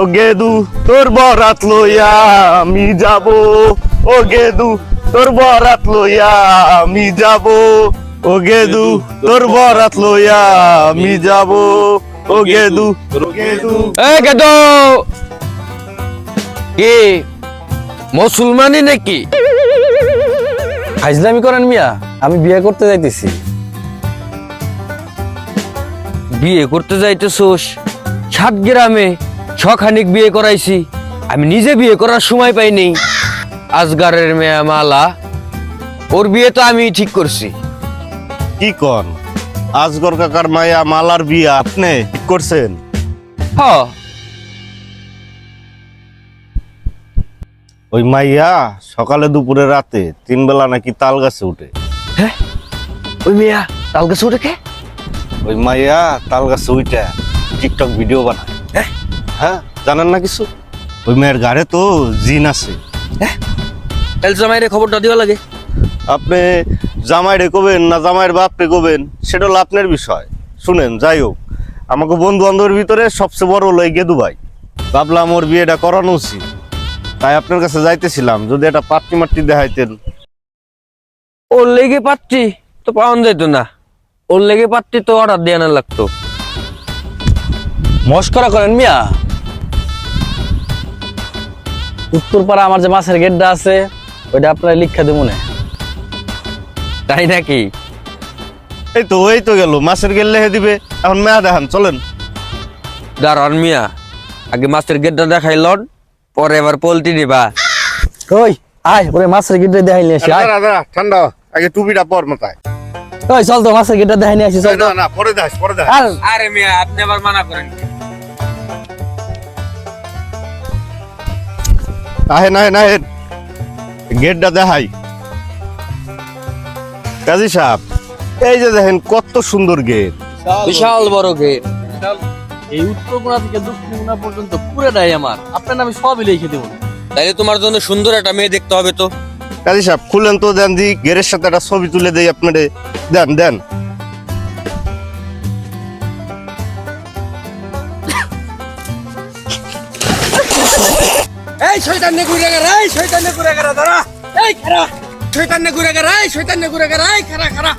ও গেদু তোর বরাত লইয়া আমি যাব, ও গেদু তোর বরাত লইয়া আমি যাব, ও গেদু তোর বরাত লইয়া আমি যাব, ও গেদু গেদু। এই গেদু কি মুসলমানি নাকি? ফাইজলামি করেন মিয়া, আমি বিয়ে করতে যাইতেছি। বিয়ে করতে যাইতেছোস? সাত গ্রামে ছখানিক বিয়ে করাইছি, আমি নিজে বিয়ে করার সময় পাইনি। আজগারের মেয়া মালা, ওর বিয়ে তো আমি ঠিক করছি। কি কন, আজগর কাকার মায়া মালার বিয়ে আপনি ঠিক করছেন? হ, ওই মাইয়া সকালে দুপুরে রাতে তিন বেলা নাকি তাল গাছে উঠে। ওই মেয়া তাল গাছে উঠে কে? ওই মাইয়া তাল গাছে উঠে টিকটক ভিডিও বানায়। হ্যাঁ, জানেন না কিছু? ওই মেয়ের গাড়ে তো জিন আছে। জামাইরে খবরটা দিবা লাগে। আপনি জামাইরে কবেন না জামাইয়ের বাপরে কবেন সেটা হলো আপনার বিষয়। শুনেন, যাই হোক, আমাকে বন্ধু বান্ধবের ভিতরে সবচেয়ে বড় হলো এই গেদু ভাই। ভাবলাম ওর বিয়েটা করানো উচিত, তাই আপনার কাছে যাইতেছিলাম, যদি একটা পাত্রী মাত্রী দেখাইতেন। ওর লেগে পাত্রী তো পাওয়া যেত না, ওর লেগে পাত্রী তো অর্ডার দিয়ে আনা লাগতো। মস্করা করেন মিয়া। উত্তরপাড়া আমার যে মাছের গেটটা আছে ওইটা আপনার লিখা দেবো না। তাই নাকি? এই তো গেল, মাছের গেল লেহে দিবে। এখন মেয়া দেখান, চলেন। দাঁড়ান মিয়া, আগে মাছের গেটটা দেখাই লন, পরে এবার পোল্ট্রি নিবা। ওই আয়, ওরে মাছের গেটটা দেখাই নিয়ে আসি। আয়। ঠান্ডা, আগে টুপিটা পর মাথায়। ওই চল তো মাছের গেটটা দেখাই নিয়ে আসি, চল তো। না, পরে দেখ, পরে দেখ। আর আরে মিয়া, আপনি আবার মানা করেন। আহেন গেটটা দেখাই। কাজী সাহেব, এই যে দেখেন কত সুন্দর গেট। বিশাল বড় গেট। এই উত্তর কোণা থেকে দক্ষিণ কোণা পর্যন্ত পুরোটাই আমার, আপনার আমি সবই লিখে দেবো। তাইলে তোমার জন্য সুন্দর একটা মেয়ে দেখতে হবে তো। কাজী সাহেব, খুলেন তো, দেন দি গেটের সাথে একটা ছবি তুলে দেই আপনারে। দেন। এই শয়তানে গুড়াগার, এই শয়তানে গুড়াগার, দাঁড়া। এই খারা শয়তানে গুড়াগার, এই শয়তানে গুড়াগার, এই খারা।